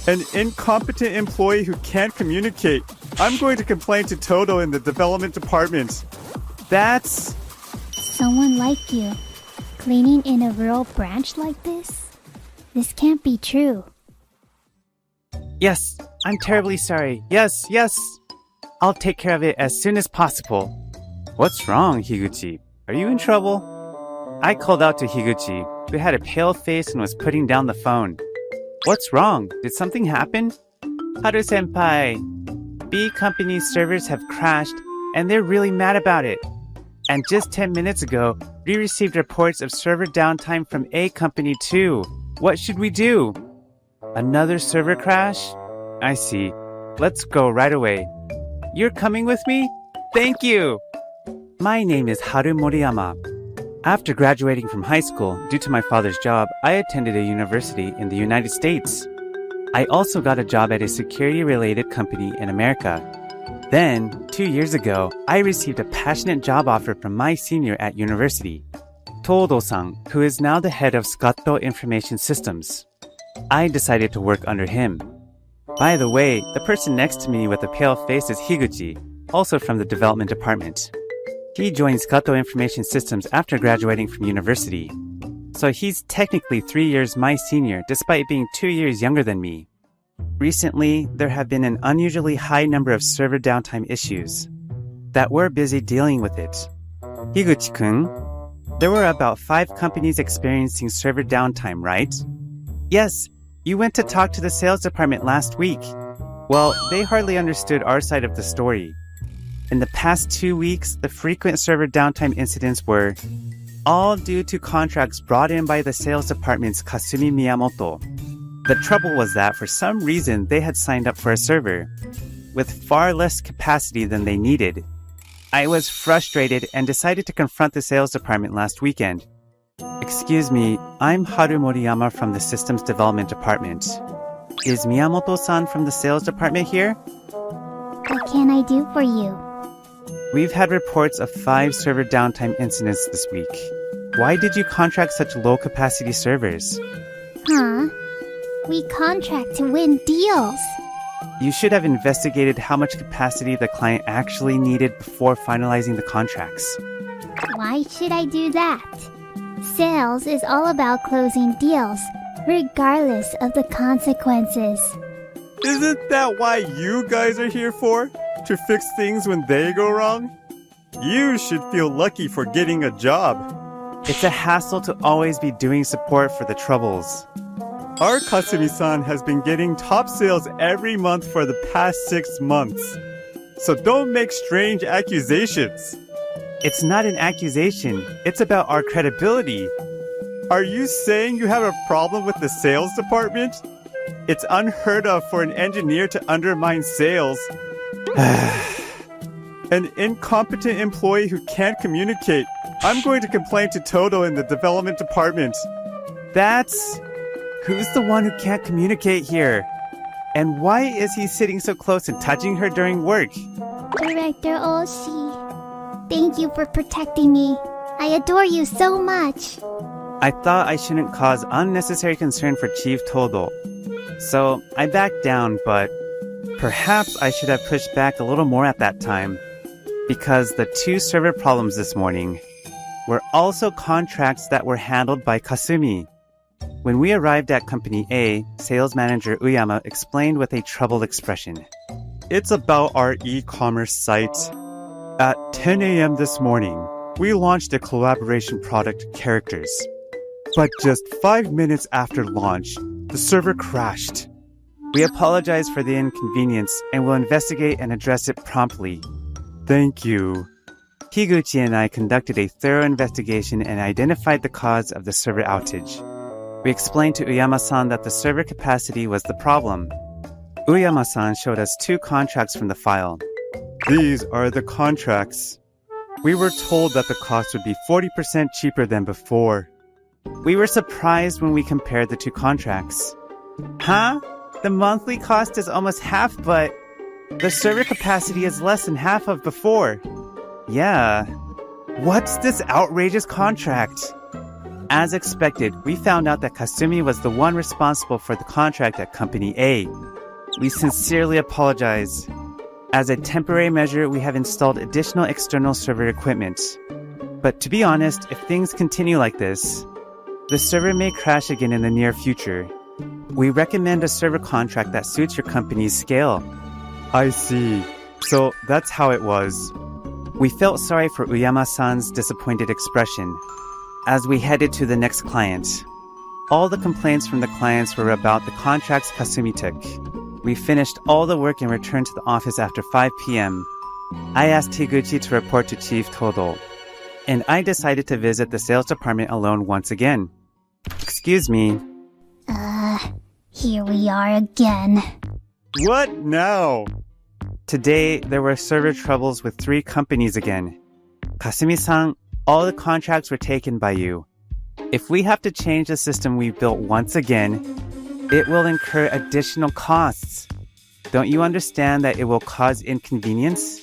An incompetent employee who can't communicate. I'm going to complain to Toto in the development department. That's... Someone like you, cleaning in a rural branch like this? This can't be true. Yes, I'm terribly sorry. Yes. I'll take care of it as soon as possible. What's wrong, Higuchi? Are you in trouble? I called out to Higuchi, who had a pale face and was putting down the phone. What's wrong? Did something happen? Haru-senpai, B company's servers have crashed and they're really mad about it. And just 10 minutes ago, we received reports of server downtime from A company too. What should we do? Another server crash? I see. Let's go right away. You're coming with me? Thank you! My name is Haru Moriyama. After graduating from high school, due to my father's job, I attended a university in the United States. I also got a job at a security-related company in America. Then, 2 years ago, I received a passionate job offer from my senior at university, Todo-san, who is now the head of Scotto Information Systems. I decided to work under him. By the way, the person next to me with the pale face is Higuchi, also from the development department. He joined Scotto Information Systems after graduating from university. So he's technically 3 years my senior despite being 2 years younger than me. Recently, there have been an unusually high number of server downtime issues that we're busy dealing with it. Higuchi-kun, there were about 5 companies experiencing server downtime, right? Yes, you went to talk to the sales department last week. Well, they hardly understood our side of the story. In the past 2 weeks, the frequent server downtime incidents were all due to contracts brought in by the sales department's Kasumi Miyamoto. The trouble was that for some reason they had signed up for a server with far less capacity than they needed. I was frustrated and decided to confront the sales department last weekend. Excuse me, I'm Haru Moriyama from the Systems Development Department. Is Miyamoto-san from the sales department here? What can I do for you? We've had reports of 5 server downtime incidents this week. Why did you contract such low-capacity servers? Huh? We contract to win deals. You should have investigated how much capacity the client actually needed before finalizing the contracts. Why should I do that? Sales is all about closing deals, regardless of the consequences. Isn't that why you guys are here for? To fix things when they go wrong? You should feel lucky for getting a job. It's a hassle to always be doing support for the troubles. Our Kasumi-san has been getting top sales every month for the past 6 months. So don't make strange accusations. It's not an accusation. It's about our credibility. Are you saying you have a problem with the sales department? It's unheard of for an engineer to undermine sales. An incompetent employee who can't communicate. I'm going to complain to Toto in the development department. That's... Who's the one who can't communicate here? And why is he sitting so close and touching her during work? Director Oshi, thank you for protecting me. I adore you so much. I thought I shouldn't cause unnecessary concern for Chief Todo. So I backed down, but perhaps I should have pushed back a little more at that time. Because the 2 server problems this morning were also contracts that were handled by Kasumi. When we arrived at Company A, sales manager Uyama explained with a troubled expression. It's about our e-commerce site. At 10 a.m. this morning, we launched a collaboration product, Characters. But just 5 minutes after launch, the server crashed. We apologize for the inconvenience and will investigate and address it promptly. Thank you. Higuchi and I conducted a thorough investigation and identified the cause of the server outage. We explained to Uyama-san that the server capacity was the problem. Uyama-san showed us 2 contracts from the file. These are the contracts. We were told that the cost would be 40% cheaper than before. We were surprised when we compared the 2 contracts. Huh? The monthly cost is almost half, but the server capacity is less than half of before. Yeah. What's this outrageous contract? As expected, we found out that Kasumi was the one responsible for the contract at Company A. We sincerely apologize. As a temporary measure, we have installed additional external server equipment. But to be honest, if things continue like this, the server may crash again in the near future. We recommend a server contract that suits your company's scale. I see. So that's how it was. We felt sorry for Uyama-san's disappointed expression as we headed to the next client. All the complaints from the clients were about the contracts Kasumi took. We finished all the work and returned to the office after 5 p.m. I asked Higuchi to report to Chief Todo, and I decided to visit the sales department alone once again. Excuse me. Here we are again. What now? Today, there were server troubles with 3 companies again. Kasumi-san, all the contracts were taken by you. If we have to change the system we built once again, it will incur additional costs. Don't you understand that it will cause inconvenience?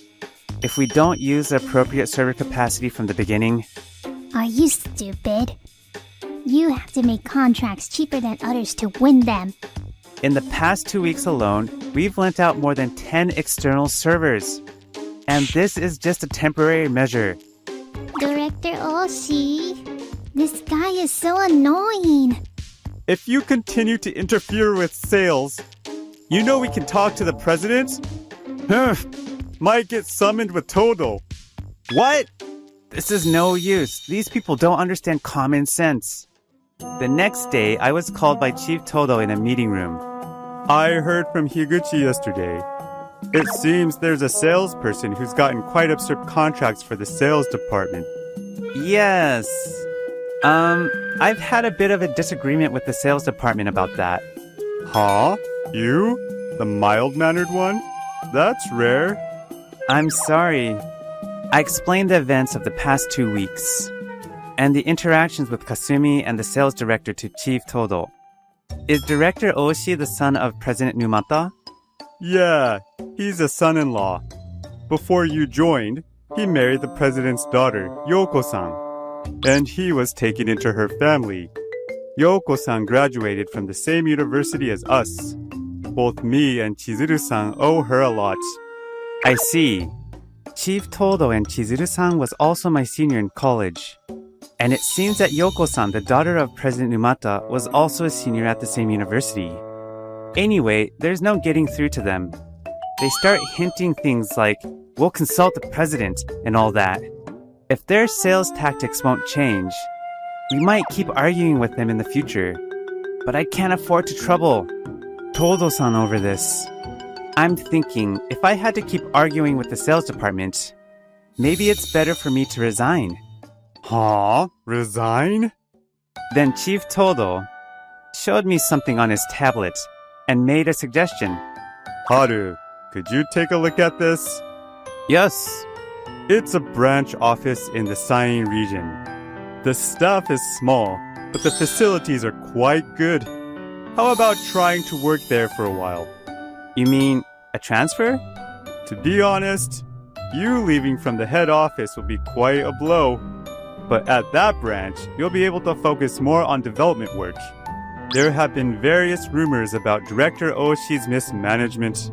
If we don't use the appropriate server capacity from the beginning? Are you stupid? You have to make contracts cheaper than others to win them. In the past 2 weeks alone, we've lent out more than 10 external servers. And this is just a temporary measure. Director Oshi, this guy is so annoying. If you continue to interfere with sales, you know we can talk to the president? Might get summoned with Todo. What? This is no use. These people don't understand common sense. The next day, I was called by Chief Todo in a meeting room. I heard from Higuchi yesterday. It seems there's a salesperson who's gotten quite absurd contracts for the sales department. Yes. I've had a bit of a disagreement with the sales department about that. Huh? You? The mild-mannered one? That's rare. I'm sorry. I explained the events of the past 2 weeks and the interactions with Kasumi and the sales director to Chief Todo. Is Director Oshi the son of President Numata? Yeah, he's a son-in-law. Before you joined, he married the president's daughter, Yoko-san, and he was taken into her family. Yoko-san graduated from the same university as us. Both me and Chizuru-san owe her a lot. I see. Chief Todo and Chizuru-san was also my senior in college. And it seems that Yoko-san, the daughter of President Numata, was also a senior at the same university. Anyway, there's no getting through to them. They start hinting things like, we'll consult the president and all that. If their sales tactics won't change, we might keep arguing with them in the future. But I can't afford to trouble Todo-san over this. I'm thinking, if I had to keep arguing with the sales department, maybe it's better for me to resign. Huh? Resign? Then Chief Todo showed me something on his tablet and made a suggestion. Haru, could you take a look at this? Yes. It's a branch office in the Sain region. The staff is small, but the facilities are quite good. How about trying to work there for a while? You mean a transfer? To be honest, you leaving from the head office will be quite a blow. But at that branch, you'll be able to focus more on development work. There have been various rumors about Director Oshi's mismanagement.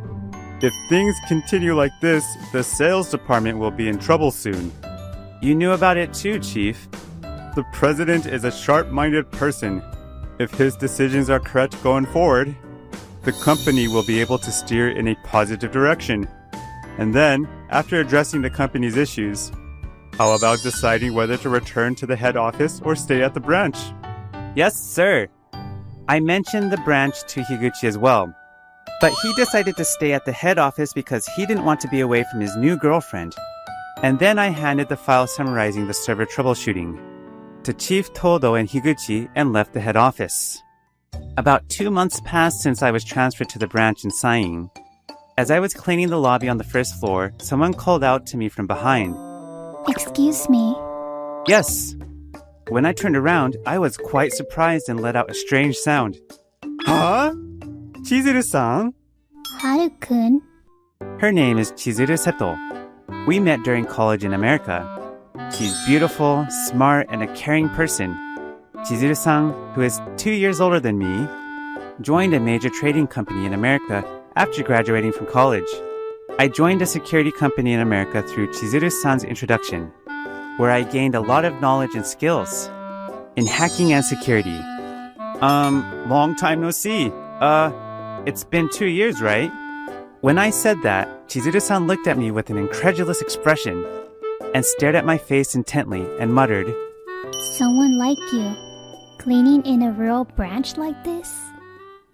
If things continue like this, the sales department will be in trouble soon. You knew about it too, Chief. The president is a sharp-minded person. If his decisions are correct going forward, the company will be able to steer in a positive direction. And then, after addressing the company's issues, how about deciding whether to return to the head office or stay at the branch? Yes, sir. I mentioned the branch to Higuchi as well. But he decided to stay at the head office because he didn't want to be away from his new girlfriend. And then I handed the file summarizing the server troubleshooting to Chief Todo and Higuchi and left the head office. About 2 months passed since I was transferred to the branch in Sain. As I was cleaning the lobby on the first floor, someone called out to me from behind. Excuse me. Yes. When I turned around, I was quite surprised and let out a strange sound. Huh? Chizuru-san? Haru-kun. Her name is Chizuru Seto. We met during college in America. She's beautiful, smart, and a caring person. Chizuru-san, who is 2 years older than me, joined a major trading company in America after graduating from college. I joined a security company in America through Chizuru-san's introduction, where I gained a lot of knowledge and skills in hacking and security. Long time no see. It's been 2 years, right? When I said that, Chizuru-san looked at me with an incredulous expression and stared at my face intently and muttered, Someone like you, cleaning in a rural branch like this?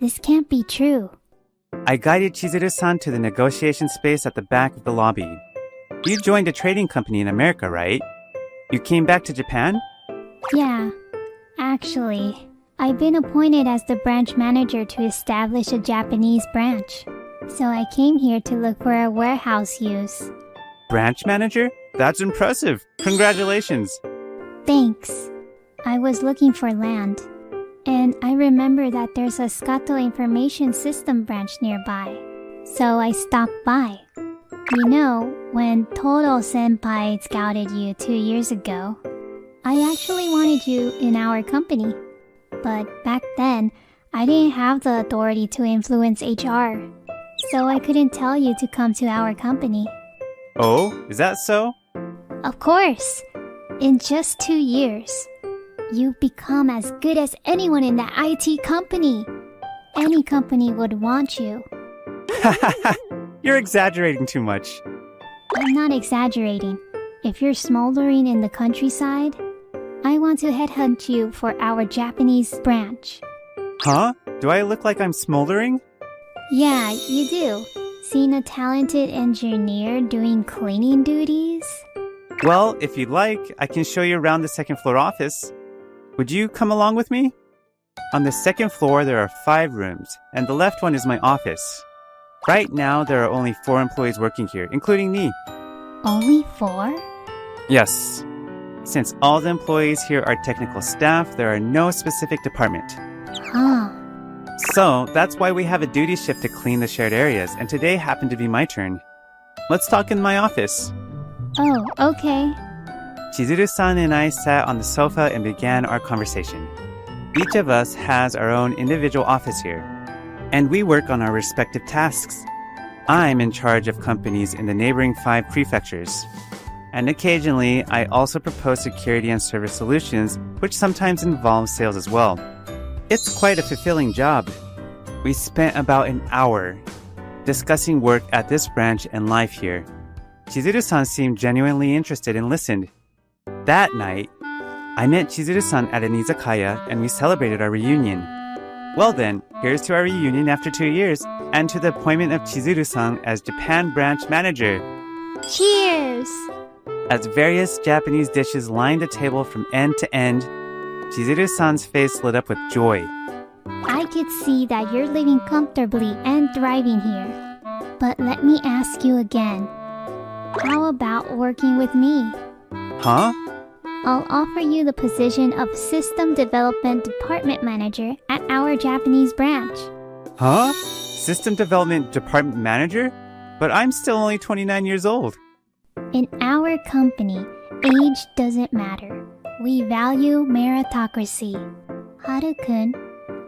This can't be true. I guided Chizuru-san to the negotiation space at the back of the lobby. You joined a trading company in America, right? You came back to Japan? Yeah, actually, I've been appointed as the branch manager to establish a Japanese branch. So I came here to look for a warehouse use. Branch manager? That's impressive. Congratulations. Thanks. I was looking for land. And I remember that there's a Scato information system branch nearby. So I stopped by. You know, when Todo Senpai scouted you 2 years ago, I actually wanted you in our company. But back then, I didn't have the authority to influence HR. So I couldn't tell you to come to our company. Oh, is that so? Of course! In just 2 years, you've become as good as anyone in the IT company. Any company would want you. You're exaggerating too much. I'm not exaggerating. If you're smoldering in the countryside, I want to headhunt you for our Japanese branch. Huh? Do I look like I'm smoldering? Yeah, you do. Seen a talented engineer doing cleaning duties? Well, if you'd like, I can show you around the second floor office. Would you come along with me? On the second floor, there are 5 rooms, and the left one is my office. Right now, there are only 4 employees working here, including me. Only 4? Yes. Since all the employees here are technical staff, there are no specific department. Huh. So, that's why we have a duty shift to clean the shared areas, and today happened to be my turn. Let's talk in my office. Oh, okay. Chizuru-san and I sat on the sofa and began our conversation. Each of us has our own individual office here, and we work on our respective tasks. I'm in charge of companies in the neighboring 5 prefectures. And occasionally, I also propose security and service solutions, which sometimes involve sales as well. It's quite a fulfilling job. We spent about an hour discussing work at this branch and life here. Chizuru-san seemed genuinely interested and listened. That night, I met Chizuru-san at an izakaya and we celebrated our reunion. Well then, here's to our reunion after 2 years and to the appointment of Chizuru-san as Japan branch manager. Cheers! As various Japanese dishes lined the table from end to end, Chizuru-san's face lit up with joy. I could see that you're living comfortably and thriving here. But let me ask you again. How about working with me? Huh? I'll offer you the position of System Development Department Manager at our Japanese branch. Huh? System Development Department Manager? But I'm still only 29 years old. In our company, age doesn't matter. We value meritocracy. Haru-kun,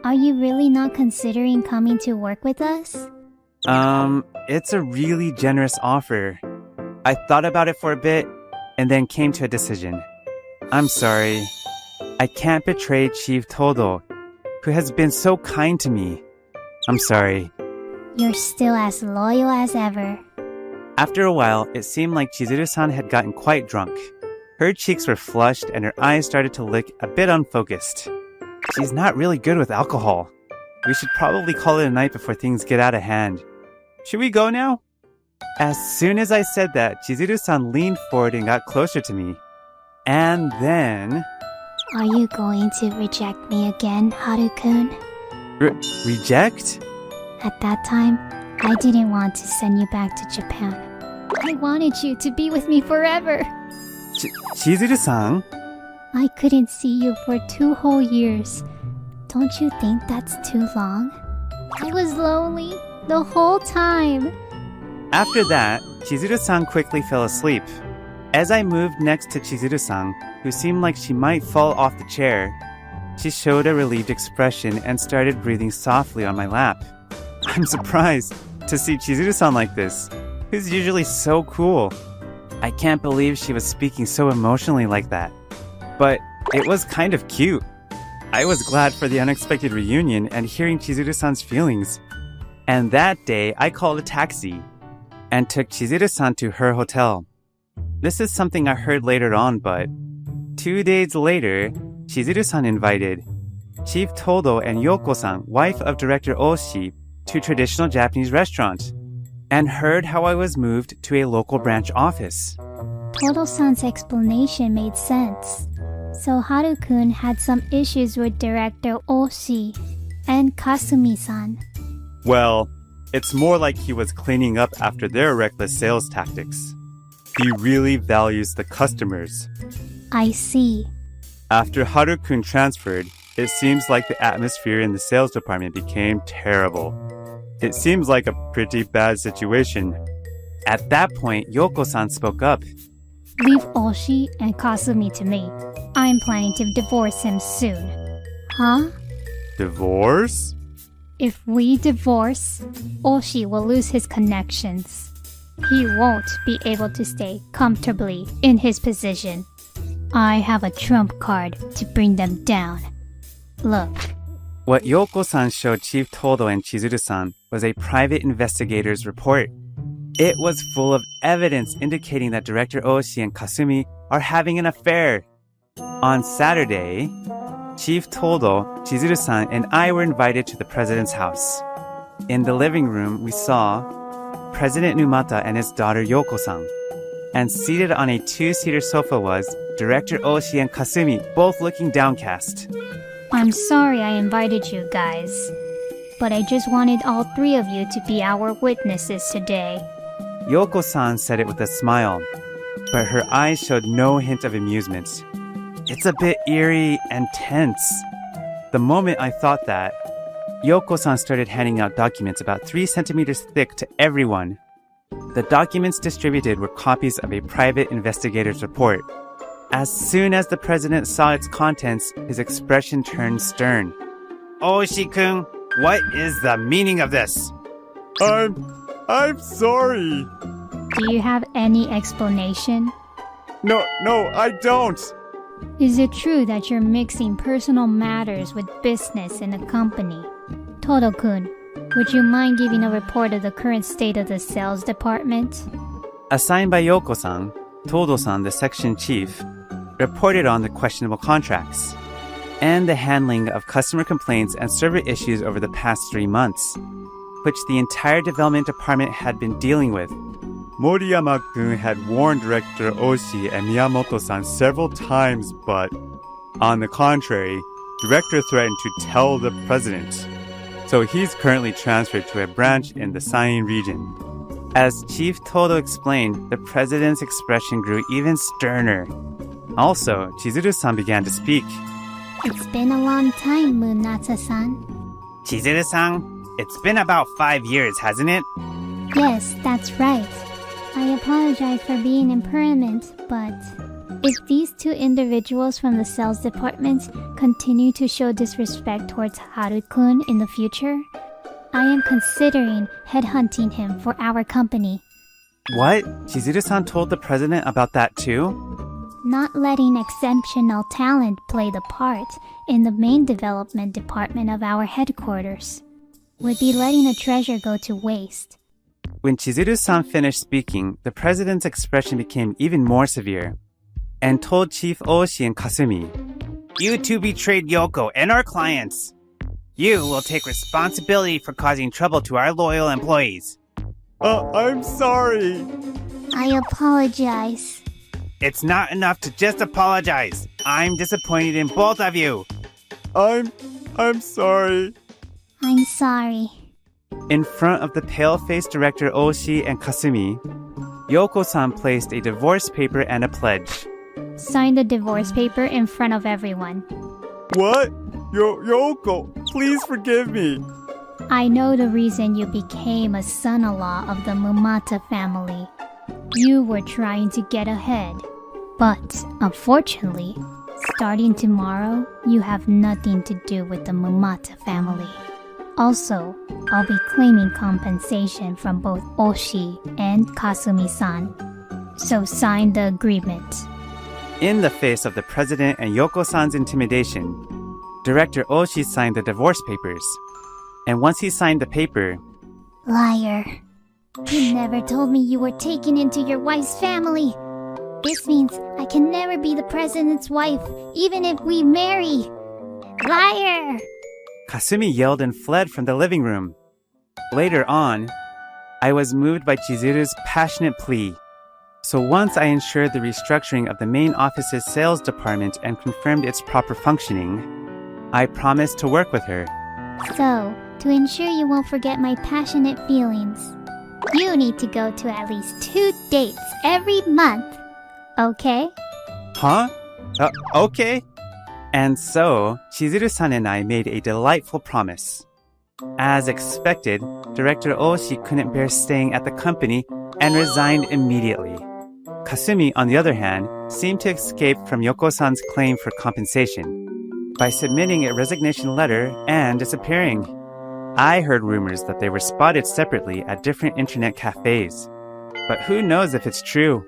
are you really not considering coming to work with us? It's a really generous offer. I thought about it for a bit and then came to a decision. I'm sorry. I can't betray Chief Todo, who has been so kind to me. I'm sorry. You're still as loyal as ever. After a while, it seemed like Chizuru-san had gotten quite drunk. Her cheeks were flushed and her eyes started to look a bit unfocused. She's not really good with alcohol. We should probably call it a night before things get out of hand. Should we go now? As soon as I said that, Chizuru-san leaned forward and got closer to me. And then... Are you going to reject me again, Haru-kun? Reject? At that time, I didn't want to send you back to Japan. I wanted you to be with me forever. Chizuru-san? I couldn't see you for 2 whole years. Don't you think that's too long? I was lonely the whole time. After that, Chizuru-san quickly fell asleep. As I moved next to Chizuru-san, who seemed like she might fall off the chair, She showed a relieved expression and started breathing softly on my lap. I'm surprised to see Chizuru-san like this, who's usually so cool. I can't believe she was speaking so emotionally like that. But it was kind of cute. I was glad for the unexpected reunion and hearing Chizuru-san's feelings. And that day, I called a taxi and took Chizuru-san to her hotel. This is something I heard later on, but 2 days later, Chizuru-san invited Chief Todo and Yoko-san, wife of director Oshi, to a traditional Japanese restaurant, and heard how I was moved to a local branch office. Todo-san's explanation made sense. So Haru-kun had some issues with director Oshi and Kasumi-san. Well, it's more like he was cleaning up after their reckless sales tactics. He really values the customers. I see. After Haru-kun transferred, it seems like the atmosphere in the sales department became terrible. It seems like a pretty bad situation. At that point, Yoko-san spoke up. Leave Oshi and Kasumi to me. I'm planning to divorce him soon. Huh? Divorce? If we divorce, Oshi will lose his connections. He won't be able to stay comfortably in his position. I have a trump card to bring them down. Look. What Yoko-san showed Chief Todo and Chizuru-san was a private investigator's report. It was full of evidence indicating that Director Oshi and Kasumi are having an affair. On Saturday, Chief Todo, Chizuru-san, and I were invited to the president's house. In the living room, we saw President Numata and his daughter Yoko-san. And seated on a 2-seater sofa was Director Oshi and Kasumi, both looking downcast. I'm sorry I invited you guys, but I just wanted all 3 of you to be our witnesses today. Yoko-san said it with a smile, but her eyes showed no hint of amusement. It's a bit eerie and tense. The moment I thought that, Yoko-san started handing out documents about 3 centimeters thick to everyone. The documents distributed were copies of a private investigator's report. As soon as the president saw its contents, his expression turned stern. Oshi-kun, what is the meaning of this? I'm sorry. Do you have any explanation? No, I don't. Is it true that you're mixing personal matters with business in a company? Todo-kun, would you mind giving a report of the current state of the sales department? Assigned by Yoko-san, Todo-san, the section chief, reported on the questionable contracts and the handling of customer complaints and server issues over the past 3 months, which the entire development department had been dealing with. Moriyama-kun had warned Director Oshi and Miyamoto-san several times, but on the contrary, Director threatened to tell the president. So he's currently transferred to a branch in the Sain region. As Chief Todo explained, the president's expression grew even sterner. Also, Chizuru-san began to speak. It's been a long time, Munatsa-san. Chizuru-san, it's been about 5 years, hasn't it? Yes, that's right. I apologize for being impertinent, but if these 2 individuals from the sales department continue to show disrespect towards Haru-kun in the future, I am considering headhunting him for our company. What? Chizuru-san told the president about that too? Not letting exceptional talent play the part in the main development department of our headquarters would be letting a treasure go to waste. When Chizuru-san finished speaking, the president's expression became even more severe and told Chief Oshi and Kasumi, "You 2 betrayed Yoko and our clients. You will take responsibility for causing trouble to our loyal employees." I'm sorry. I apologize. It's not enough to just apologize. I'm disappointed in both of you. I'm sorry. I'm sorry. In front of the pale-faced Director Oshi and Kasumi, Yoko-san placed a divorce paper and a pledge. Sign the divorce paper in front of everyone. What? Yoko, please forgive me. I know the reason you became a son-in-law of the Mumata family. You were trying to get ahead. But, unfortunately, Starting tomorrow, you have nothing to do with the Mumata family. Also, I'll be claiming compensation from both Oshi and Kasumi-san. So sign the agreement. In the face of the president and Yoko-san's intimidation, Director Oshi signed the divorce papers. And once he signed the paper, Liar. You never told me you were taken into your wife's family. This means I can never be the president's wife, even if we marry. Liar! Kasumi yelled and fled from the living room. Later on, I was moved by Chizuru's passionate plea. So once I ensured the restructuring of the main office's sales department and confirmed its proper functioning, I promised to work with her. So, to ensure you won't forget my passionate feelings, you need to go to at least 2 dates every month. Okay? Huh? Okay. And so, Chizuru-san and I made a delightful promise. As expected, Director Oshi couldn't bear staying at the company and resigned immediately. Kasumi, on the other hand, seemed to escape from Yoko-san's claim for compensation by submitting a resignation letter and disappearing. I heard rumors that they were spotted separately at different internet cafes. But who knows if it's true?